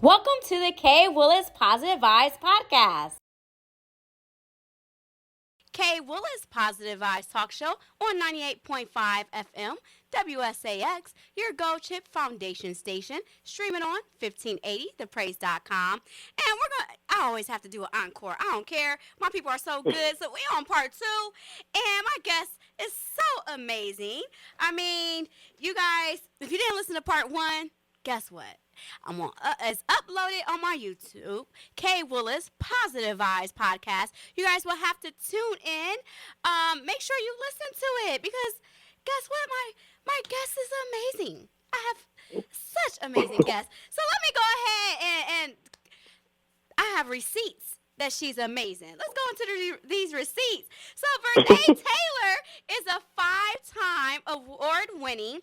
Welcome to the K. Willis Positive Vibes Podcast. K. Willis Positive Vibes Talk Show on 98.5 FM, WSAX, your Gold Chip Foundation station, streaming on 1580thepraise.com. And I always have to do an encore. I don't care. My people are so good. So we on part 2. And my guest is so amazing. I mean, you guys, if you didn't listen to part 1, guess what? It's uploaded on my YouTube, K. Willis Positive Vibes Podcast. You guys will have to tune in. Make sure you listen to it because guess what? My guest is amazing. I have such amazing guests. So let me go ahead and I have receipts that she's amazing. Let's go into these receipts. So Vernae Taylor is a 5-time award-winning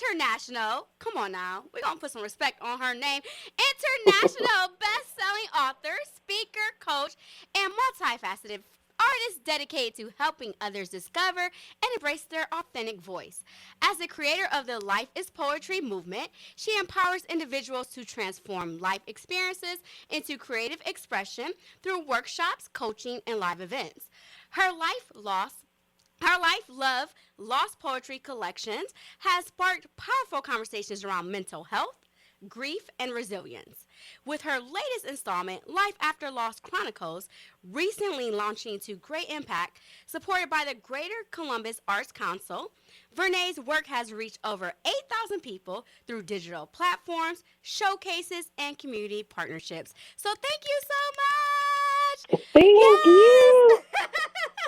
international, come on now, we're going to put some respect on her name, international best-selling author, speaker, coach, and multifaceted artist dedicated to helping others discover and embrace their authentic voice. As the creator of the Life is Poetry movement, she empowers individuals to transform life experiences into creative expression through workshops, coaching, and live events. Her Life, Love, Lost Poetry collections has sparked powerful conversations around mental health, grief, and resilience. With her latest installment, Life After Loss Chronicles, recently launching to great impact, supported by the Greater Columbus Arts Council, Vernae's work has reached over 8,000 people through digital platforms, showcases, and community partnerships. So thank you so much. Thank Yes. you.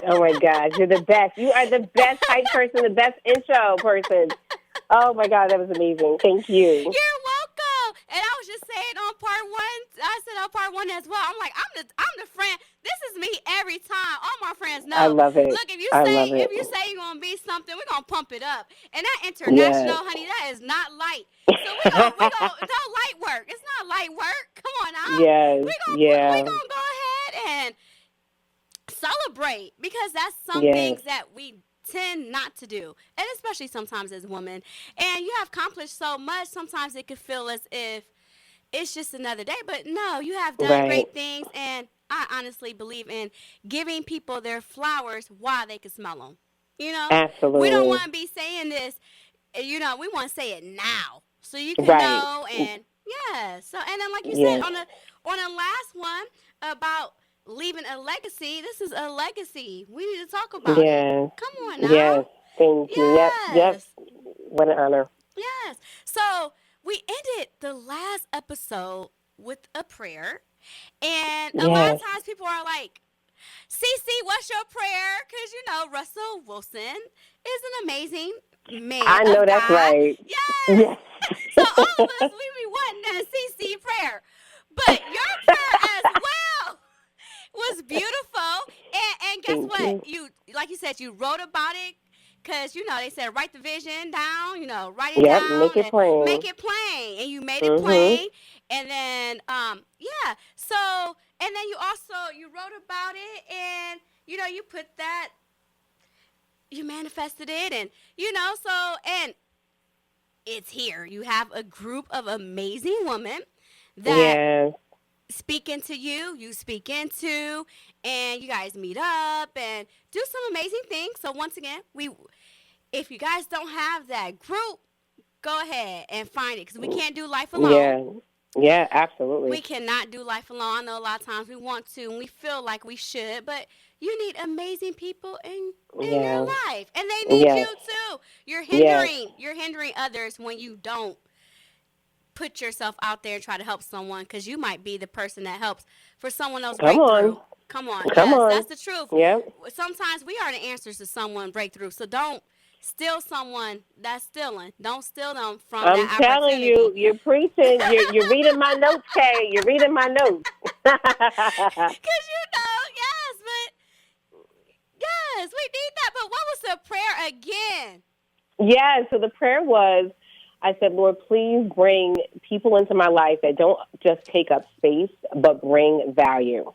Oh my gosh, you're the best. You are the best hype person, the best intro person. Oh my God, that was amazing. Thank you. You're welcome. And I was just saying on part 1, I said on part 1 as well. I'm like, I'm the friend. This is me every time. All my friends know. I love it. Look, if you say you're gonna be something, we're gonna pump it up. And that international, honey, that is not light. So we gonna no light work. It's not light work. Come on now. Yes. We gonna go ahead and celebrate because that's some things that we tend not to do, and especially sometimes as women. And you have accomplished so much, sometimes it could feel as if it's just another day, but no, you have done great things, and I honestly believe in giving people their flowers while they can smell them. You know, absolutely. We don't want to be saying this, we want to say it now so you can know. And so and then like you said on the last one about leaving a legacy. This is a legacy. We need to talk about it. Come on now. Yes, thank you. Yep. What an honor. Yes. So we ended the last episode with a prayer. And a lot of times people are like, CC, what's your prayer? Because, Russell Wilson is an amazing man. I know that's right. Yes. So all of us, we be wanting that CC prayer. But your prayer as well was beautiful, and guess what? You, like you said, you wrote about it because they said write the vision down. Write it down. Make it plain. Make it plain, and you made it plain. And then, So, and then you wrote about it, and you put that, you manifested it, and and it's here. You have a group of amazing women that. Speak into you speak into, and you guys meet up and do some amazing things. So once again, if you guys don't have that group, go ahead and find it because we can't do life alone. Yeah, absolutely. We cannot do life alone. I know a lot of times we want to and we feel like we should, but you need amazing people in your life, and they need you too. You're hindering others when you don't put yourself out there and try to help someone, because you might be the person that helps for someone else breakthrough. Come on. That's the truth. Yep. Sometimes we are the answers to someone breakthrough. So don't steal someone that's stealing. Don't steal them from that opportunity. I'm telling you, you're preaching. You're reading my notes, Kay. You're reading my notes. Because yes, we need that. But what was the prayer again? Yeah, so the prayer was, I said, Lord, please bring people into my life that don't just take up space, but bring value.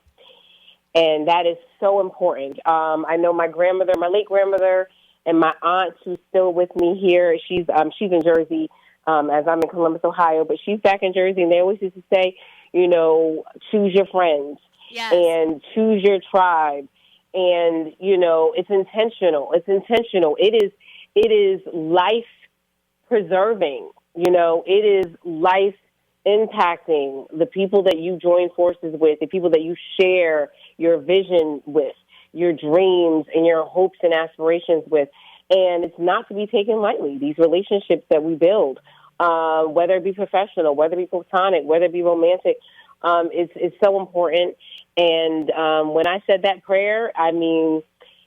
And that is so important. I know my late grandmother, and my aunt, who's still with me here, she's in Jersey. as I'm in Columbus, Ohio, but she's back in Jersey, and they always used to say, you know, choose your friends Yes. and choose your tribe. And, you know, it's intentional. It's intentional. It is life preserving. You know, it is life impacting. The people that you join forces with, the people that you share your vision with, your dreams and your hopes and aspirations with. And it's not to be taken lightly. These relationships that we build, whether it be professional, whether it be platonic, whether it be romantic, it's so important. And when I said that prayer, I mean,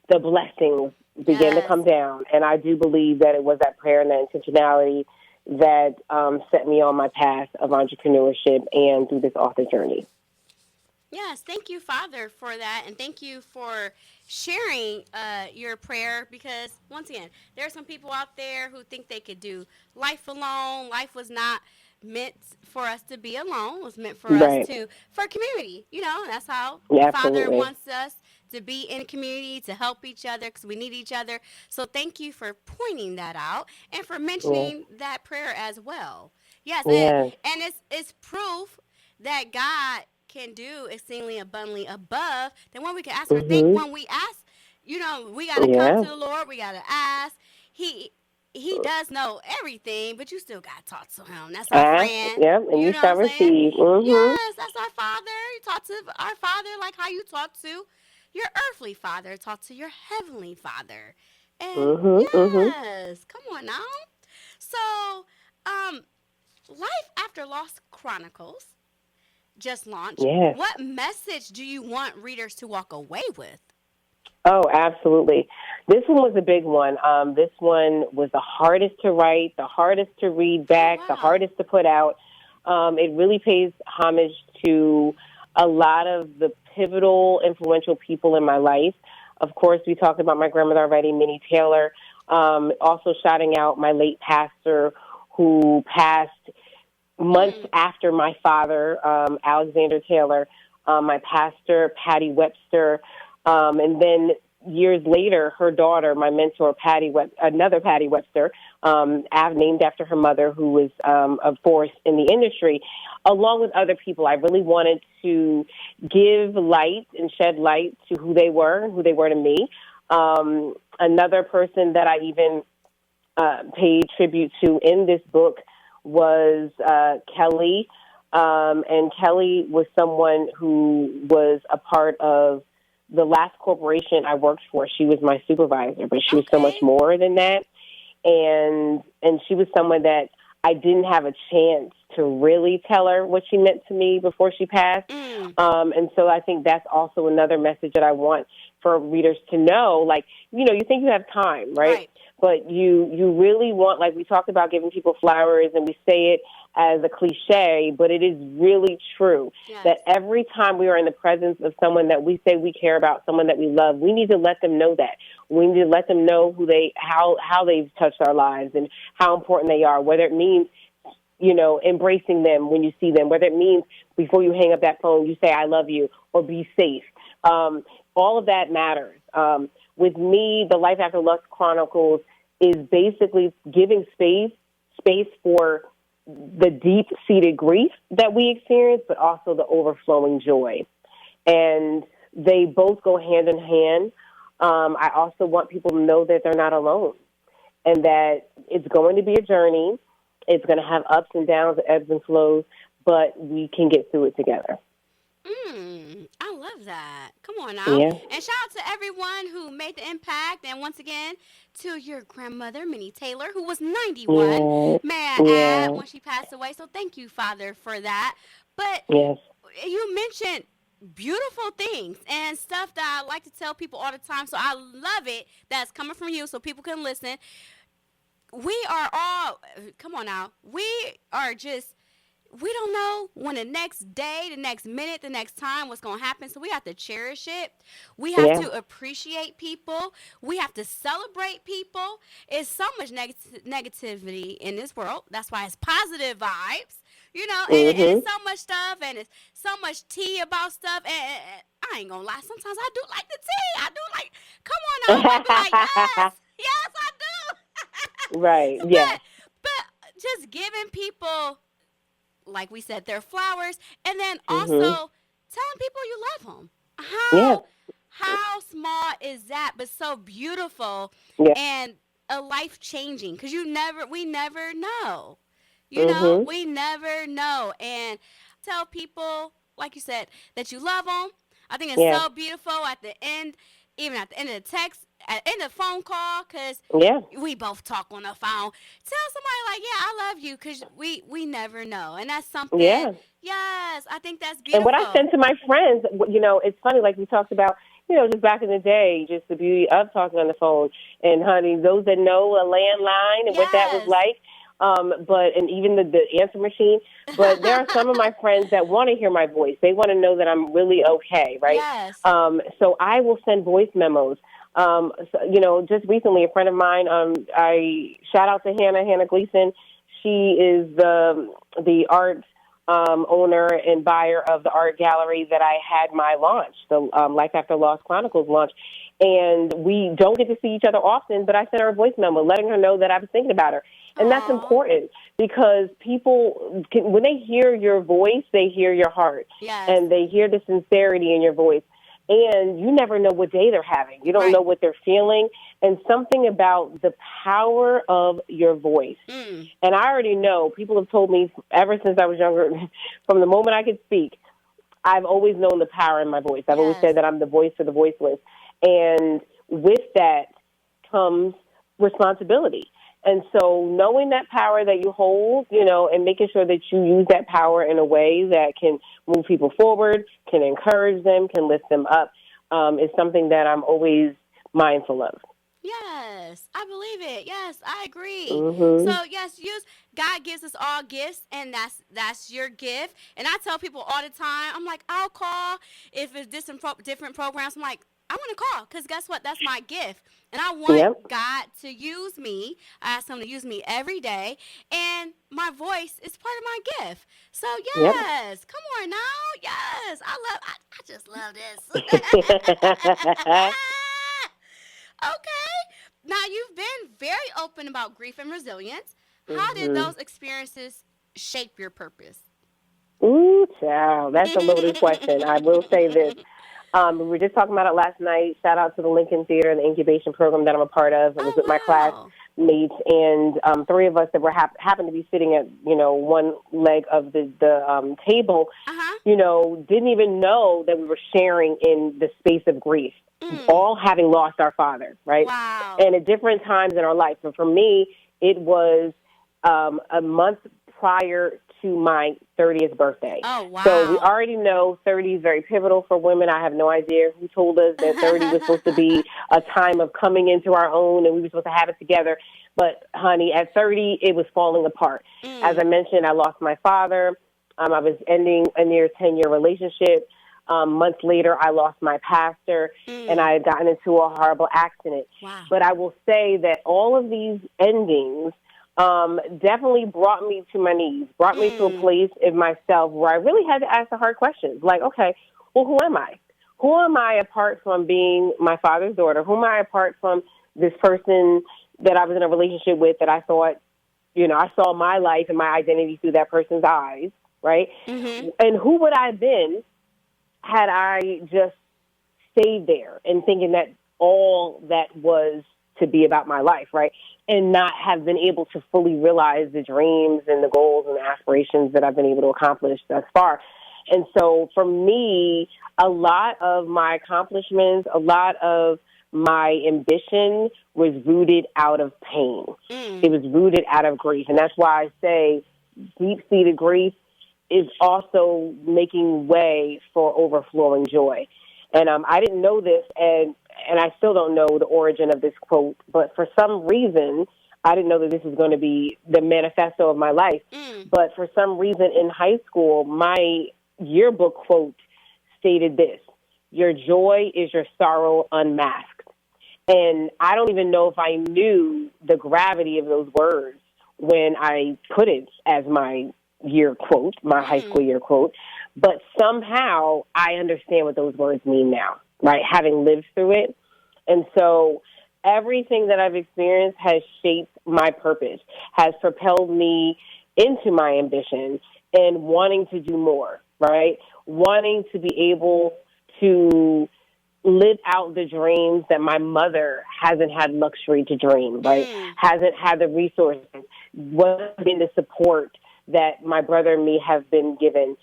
the blessings began to Yes. come down. And I do believe that it was that prayer and that intentionality that set me on my path of entrepreneurship and through this author journey. Yes, thank you, Father, for that, and thank you for sharing your prayer. Because once again, there are some people out there who think they could do life alone. Life was not meant for us to be alone. It was meant for us Right. for community. You know, that's how Yeah, Father absolutely. wants us to be in community, to help each other, because we need each other. So thank you for pointing that out and for Yeah. mentioning that prayer as well. Yes, Yeah. and it's proof that God can do exceedingly abundantly above than what we can ask or think. Mhm. When we ask, you know, we got to come to Yeah. the Lord. We got to ask. He does know everything, but you still got to talk to him. That's our Ask, friend. yep, and You you know what shall I'm saying? receive. Mhm. Yes, that's our Father. You talk to our Father like how you talk to your earthly father. Talk to your heavenly Father. And Mhm. Mhm. yes, come on now. So, um, Life After Lost Chronicles just launched. Yes. What message do you want readers to walk away with? Oh, absolutely. This one was a big one. This one was the hardest to write, the hardest to read Oh, back, the wow. hardest to put out. It really pays homage to a lot of the pivotal, influential people in my life. Of course, we talked about my grandmother already, Minnie Taylor. Also shouting out my late pastor who passed months Mm, after my father, Alexander Taylor, my pastor, Patty Webster, and then years later, her daughter, my mentor, another Patty Webster, named after her mother, who was a force in the industry, along with other people. I really wanted to give light and shed light to who they were and who they were to me. Another person that I even paid tribute to in this book was Kelly. And Kelly was someone who was a part of the last corporation I worked for. She was my supervisor, but she was so much okay. more than that. And she was someone that I didn't have a chance to really tell her what she meant to me before she passed. Mm, And so I think that's also another message that I want for readers to know. Like, you know, you think you have time, right? right. But you really want, like we talked about giving people flowers, and we say it as a cliche, but it is really true Yes. that every time we are in the presence of someone that we say we care about, someone that we love, we need to let them know that. We need to let them know how they've touched our lives and how important they are, whether it means, you know, embracing them when you see them, whether it means before you hang up that phone, you say, I love you, or be safe. All of that matters. With me, the Life After Lust Chronicles is basically giving space for the deep-seated grief that we experience, but also the overflowing joy. And they both go hand in hand. I also want people to know that they're not alone and that it's going to be a journey. It's going to have ups and downs, ebbs and flows, but we can get through it together. I love that. Come on now. Yeah. And shout out to everyone who made the impact. And once again, to your grandmother, Minnie Taylor, who was 91, Yeah. may I add, Yeah. when she passed away. So thank you, Father, for that. But Yes. you mentioned beautiful things and stuff that I like to tell people all the time. So I love it that's coming from you so people can listen. We are all, come on now, we don't know when the next day, the next minute, the next time what's going to happen. So we have to cherish it. We have Yeah. to appreciate people. We have to celebrate people. It's so much negativity in this world. That's why it's positive vibes. You know, and Mhm. it's so much stuff, and it's so much tea about stuff. And I ain't gonna lie, sometimes I do like the tea. I do like, come on now, I might be like, yes, yes, I do. Right. Yes. but just giving people, like we said, their flowers, and then also Mm-hmm. telling people you love them. Yeah. How small is that, but so beautiful Yeah. and a life changing, because we never know. Mm-hmm. We never know. And tell people, like you said, that you love them. I think it's Yeah. so beautiful at the end, even at the end of the text, at the end of the phone call, because Yeah. we both talk on the phone. Tell somebody, like, yeah, I love you, because we never know. And that's something, Yeah. yes, I think that's And what I beautiful. send to my friends, it's funny, like we talked about, just back in the day, just the beauty of talking on the phone. And, honey, those that know a landline and what that was Yes. like, and even the answer machine. But there are some of my friends that want to hear my voice. They want to know that I'm really okay, right? Yes. So I will send voice memos. Just recently, a friend of mine, I shout out to Hannah Gleason. She is the art owner and buyer of the art gallery that I had my launch, the Life After Lost Chronicles launch. And we don't get to see each other often, but I sent her a voice memo letting her know that I was thinking about her. And that's Aw. important because people, when they hear your voice, they hear your heart. Yes. And they hear the sincerity in your voice. And you never know what day they're having. You don't Right. know what they're feeling. And something about the power of your voice. Mm. And I already know, people have told me ever since I was younger, from the moment I could speak, I've always known the power in my voice. I've always Yes. said that I'm the voice for the voiceless. And with that comes responsibility. And so knowing that power that you hold, and making sure that you use that power in a way that can move people forward, can encourage them, can lift them up, is something that I'm always mindful of. Yes, I believe it. Yes, I agree. Mm-hmm. So yes, God gives us all gifts, and that's your gift. And I tell people all the time, I'm like, I'll call if it's different programs. I'm like, I want to call because guess what? That's my gift, and I want Yep. God to use me. I ask Him to use me every day, and my voice is part of my gift. So Yep. yes, come on now. Yes, I just love this. Okay. Now, you've been very open about grief and resilience. How did hmm those experiences shape your purpose? Ooh, child, that's a loaded question. I will say this. We were just talking about it last night. Shout out to the Lincoln Theater and the incubation program that I'm a part of. I was with my Oh, wow. classmates, and three of us that were happened to be sitting at one leg of the table. Uh-huh. Didn't even know that we were sharing in the space of grief, Mm. all having lost our father, right? Wow. And at different times in our life. So for me, it was a month prior to my 30th birthday. Oh, So we wow. already know 30 is very pivotal for women. I have no idea who told us that 30 was supposed to be a time of coming into our own and we were supposed to have it together. But, honey, at 30, it was falling apart. As I Mm. mentioned, I lost my father. I was ending a near 10-year relationship. Months later, I lost my pastor, and I Mm. had gotten into a horrible accident. Wow. But I will say that all of these endings definitely brought me to my knees, brought me to a Mm. place in myself where I really had to ask the hard questions. Like, okay, well, who am I? Who am I apart from being my father's daughter? Who am I apart from this person that I was in a relationship with that I thought, I saw my life and my identity through that person's eyes, right? Mm-hmm. And who would I have been had I just stayed there and thinking that all that was to be about my life, right? And not have been able to fully realize the dreams and the goals and the aspirations that I've been able to accomplish thus far. And so for me, a lot of my accomplishments, a lot of my ambition was rooted out of pain. Mm. It was rooted out of grief. And that's why I say deep-seated grief is also making way for overflowing joy. And I didn't know this, and I still don't know the origin of this quote, but for some reason, I didn't know that this was going to be the manifesto of my life. Mm. But for some reason in high school, my yearbook quote stated this: "Your joy is your sorrow unmasked." And I don't even know if I knew the gravity of those words when I put it as my year quote, my high school Mm. year quote. But somehow I understand what those words mean now, right? Having lived through it. And so everything that I've experienced has shaped my purpose, has propelled me into my ambition and wanting to do more, right? Wanting to be able to live out the dreams that my mother hasn't had luxury to dream, right? Hasn't had the resources, wasn't been the support that my brother and me have been given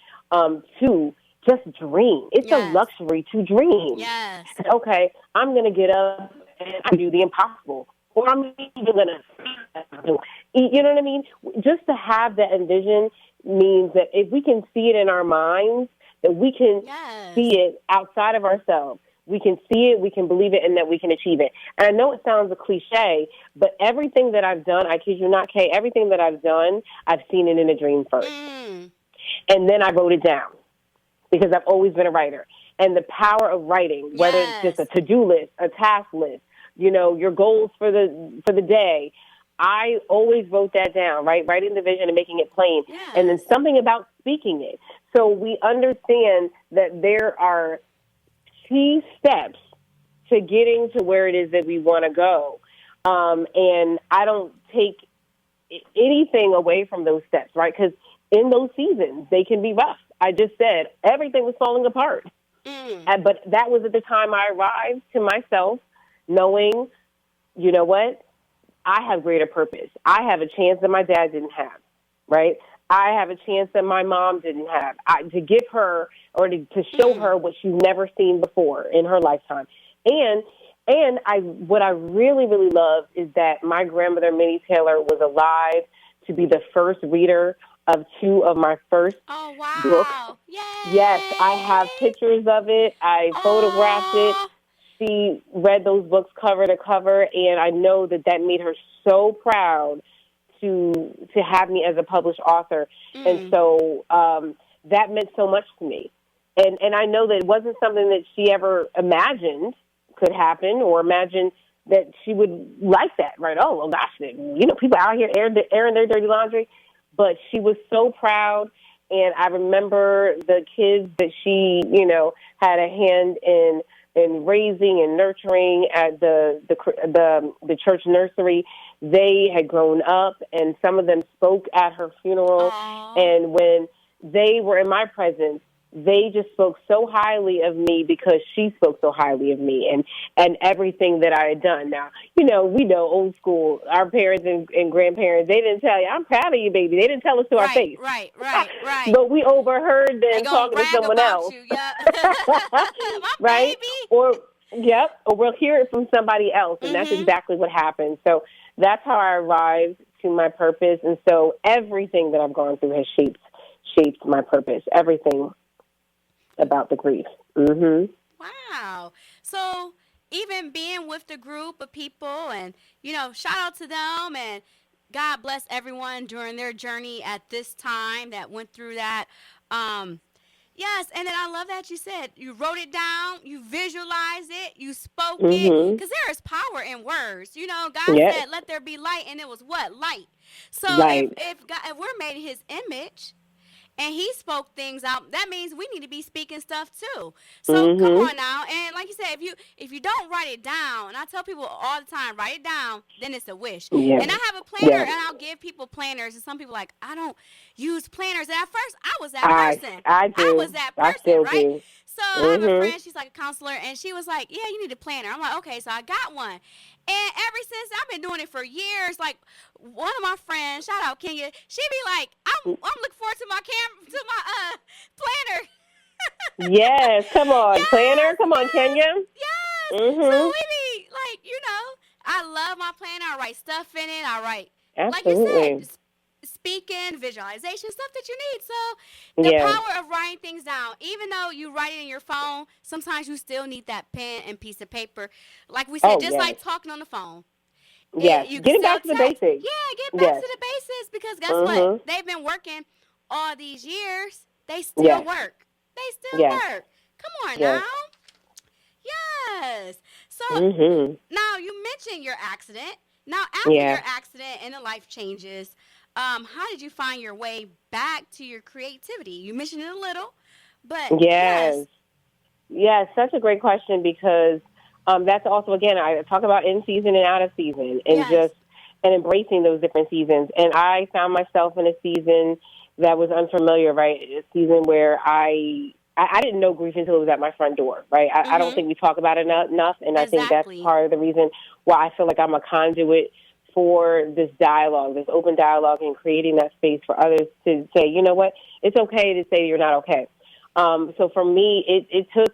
to just dream. It's a luxury to dream. Yes. Okay, I'm going to get up and I do the impossible. Or I'm even going to, you know what I mean? Just to have that envision means that if we can see it in our minds, that we can see it outside of ourselves. We can see it, we can believe it, and that we can achieve it. And I know it sounds a cliche, but everything that I've done, I kid you not, Kay, everything that I've done, I've seen it in a dream first. And then I wrote it down because I've always been a writer. And the power of writing, whether it's just a to-do list, a task list, you know, your goals for the day, I always wrote that down, right? Writing the vision and making it plain. And then something about speaking it. So we understand that there are key steps to getting to where it is that we want to go. And I don't take anything away from those steps, right? Because in those seasons, they can be rough. I just said everything was falling apart. But that was at the time I arrived to myself, knowing, you know what? I have greater purpose. I have a chance that my dad didn't have, right? I have a chance that my mom didn't have. To give her or to show her what she's never seen before in her lifetime. And what I really, really love is that my grandmother, Minnie Taylor, was alive to be the first reader of 2 of my first books. Yay. Yes, I have pictures of it. I photographed it. She read those books cover to cover, and I know that made her so proud to have me as a published author. And so that meant so much to me. And I know that it wasn't something that she ever imagined could happen or imagined that she would like that, right? Oh, well, gosh, you know, people out here airing their dirty laundry. But she was so proud, and I remember the kids that she, you know, had a hand in raising and nurturing at the church nursery. They had grown up, and some of them spoke at her funeral. And when they were in my presence, they just spoke so highly of me because she spoke so highly of me and everything that I had done. Now, you know, we know old school, our parents and grandparents, they didn't tell you, I'm proud of you, baby. They didn't tell us to our face. Right. But we overheard them talking to someone else. Right? Baby. Or we'll hear it from somebody else. And that's exactly what happened. So that's how I arrived to my purpose. And so everything that I've gone through has shaped my purpose. Everything about the grief. Wow. So even being with the group of people and, you know, shout out to them and God bless everyone during their journey at this time that went through that. Yes, and then I love that you said you wrote it down, you visualized it, you spoke it, because there is power in words. You know, God said, let there be light, and it was what? Light. So if we're made in his image, and he spoke things out, that means we need to be speaking stuff too. So come on now. And like you said, if you don't write it down, and I tell people all the time, write it down, then it's a wish. And I have a planner, and I'll give people planners. And some people are like, I don't use planners. And at first, I was that person. I was that person, right? Do. So I have a friend, she's like a counselor, and she was like, yeah, you need a planner. I'm like, okay, so I got one. And ever since, I've been doing it for years. Like, one of my friends, shout out Kenya, she be like, I'm looking forward to my planner. Yes, come on, planner. Come on, Kenya. Yes. So we be like, you know, I love my planner. I write stuff in it. I write, like you said, speaking, visualization, stuff that you need. So the power of writing things down, even though you write it in your phone, sometimes you still need that pen and piece of paper. Like we said, like talking on the phone. Yes, getting back to the basics. Yeah, get back to the basics, because guess what? They've been working all these years. They still work. They still work. Come on now. Yes. So now you mentioned your accident. Now after your accident and the life changes, how did you find your way back to your creativity? You mentioned it a little, but Yes, such a great question, because That's also, again, I talk about in season and out of season, and Yes. just and embracing those different seasons. And I found myself in a season that was unfamiliar, right? A season where I didn't know grief until it was at my front door, right? I don't Mm-hmm. think we talk about it enough, and I think that's Exactly. part of the reason why I feel like I'm a conduit for this dialogue, this open dialogue, and creating that space for others to say, you know what, it's okay to say you're not okay. So for me, it took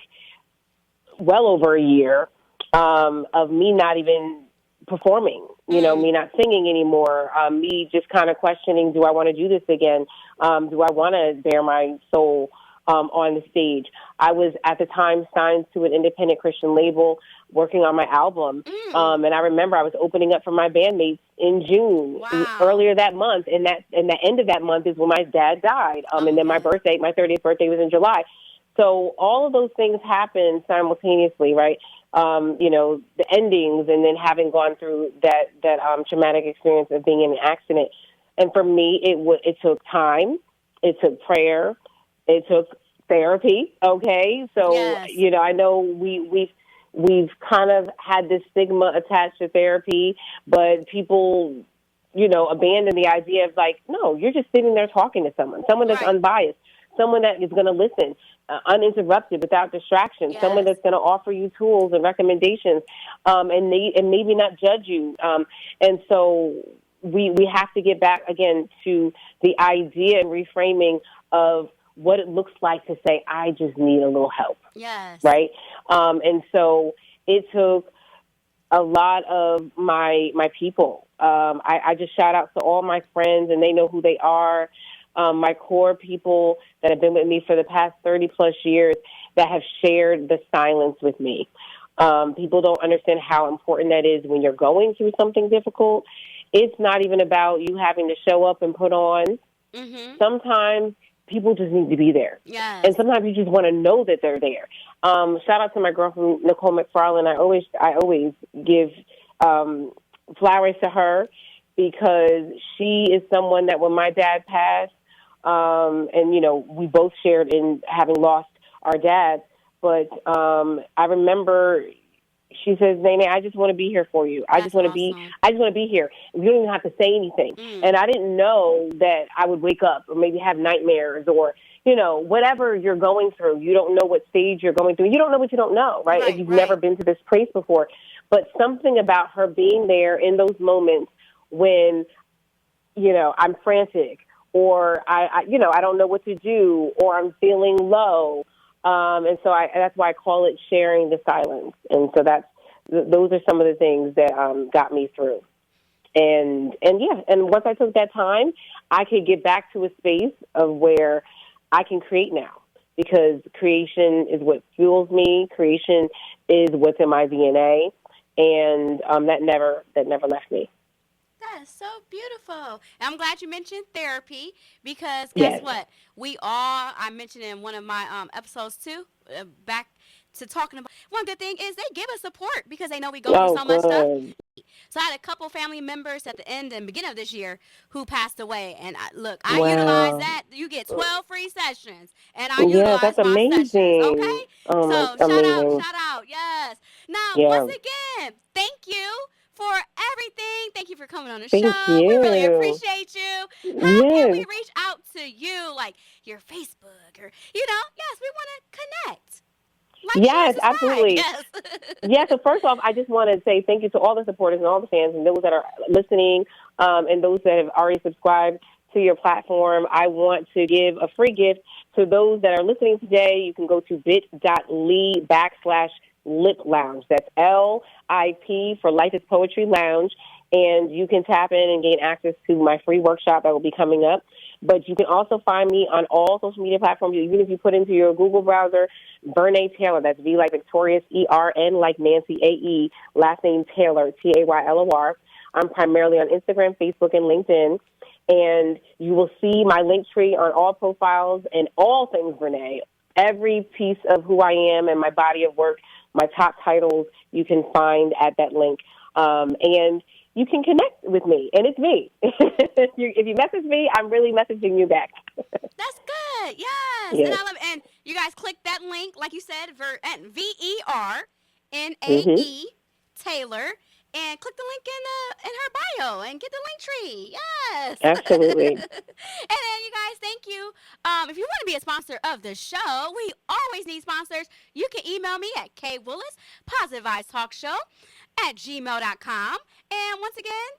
well over a year of me not even performing, Mm. me not singing anymore, me just kind of questioning, do I want to do this again? Do I want to bare my soul on the stage? I was at the time signed to an independent Christian label working on my album. Mm. And I remember I was opening up for my bandmates in June Wow. earlier that month. And the end of that month is when my dad died. And then my Okay. birthday, my 30th birthday was in July. So all of those things happened simultaneously, right? The endings, and then having gone through that traumatic experience of being in an accident. And for me, it took time, it took prayer, it took therapy. Okay, so Yes. I know we've kind of had this stigma attached to therapy, but people abandon the idea of, like, no, you're just sitting there talking to someone that's Right. unbiased, someone that is going to listen uninterrupted, without distraction, someone Yes. that's going to offer you tools and recommendations, and maybe not judge you. And so we have to get back again to the idea and reframing of what it looks like to say, I just need a little help, Yes. right? And so it took a lot of my people. I just shout out to all my friends, and they know who they are. My core people that have been with me for the past 30 plus years that have shared the silence with me. People don't understand how important that is when you're going through something difficult. It's not even about you having to show up and put on. Mm-hmm. Sometimes people just need to be there. Yes. And sometimes you just want to know that they're there. Shout out to my girlfriend, Nicole McFarland. I always give flowers to her, because she is someone that when my dad passed, and we both shared in having lost our dads, but I remember she says, Nene, I just want to be here for you. That's awesome. I just want to be here. You don't even have to say anything. Mm. And I didn't know that I would wake up or maybe have nightmares, or, whatever you're going through. You don't know what stage you're going through. You don't know what you don't know, right? If Right. you've never Right. been to this place before. But something about her being there in those moments when, I'm frantic, or I don't know what to do, or I'm feeling low. And so that's why I call it sharing the silence. And so those are some of the things that got me through. And once I took that time, I could get back to a space of where I can create now, because creation is what fuels me. Creation is what's in my DNA, and that never left me. That is so beautiful. And I'm glad you mentioned therapy, because guess Yes. what? I mentioned in one of my episodes too, back to talking about, one good thing is they give us support because they know we go through Oh, so much stuff. good. So I had a couple family members at the end and beginning of this year who passed away. And I utilized Wow. that. You get 12 free sessions. And I Yeah, utilized that's my sessions. amazing. Okay? Oh my, So shout out, amazing. shout out. Yes. Now, once Yeah. again, thank you for everything. Thank you for coming on the Thank show. We really you. appreciate you. How can we Yes. reach out to you? Like your Facebook, or, yes, we want to connect. Like, share, Yes, subscribe. absolutely. Yes. Yeah, so first off, I just want to say thank you to all the supporters and all the fans and those that are listening, and those that have already subscribed to your platform. I want to give a free gift to those that are listening today. You can go to bit.ly/Lip Lounge. That's LIP for Life is Poetry Lounge. And you can tap in and gain access to my free workshop that will be coming up. But you can also find me on all social media platforms. Even if you put into your Google browser, Vernae Taylor, that's V like Victorious, ERN like Nancy, AE, last name Taylor, TAYLOR. I'm primarily on Instagram, Facebook, and LinkedIn. And you will see my link tree on all profiles and all things Vernae. Every piece of who I am and my body of work, my top titles, you can find at that link. And you can connect with me, and it's me. If you message me, I'm really messaging you back. That's good. Yes. And Yes. I love it. And you guys click that link, like you said, at VER. Mm-hmm. Vernae Taylor. And click the link in her bio and get the link tree. Yes. Absolutely. And then you guys, thank you. If you want to be a sponsor of the show, we always need sponsors. You can email me at kwillispositivevibetalkshow@gmail.com. And once again,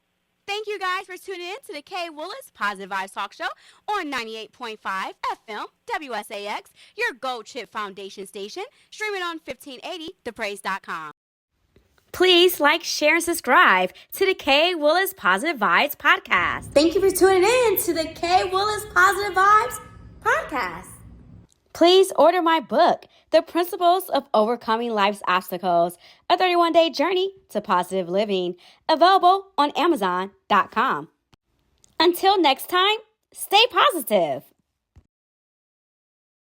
thank you guys for tuning in to the K Willis Positive Vibes Talk Show on 98.5 FM WSAX, your Gold Chip Foundation station, streaming on 1580thepraise.com. Please like, share, and subscribe to the K Willis Positive Vibes podcast. Thank you for tuning in to the K Willis Positive Vibes podcast. Please order my book, The Principles of Overcoming Life's Obstacles, a 31-day journey to positive living, available on Amazon.com. Until next time, stay positive.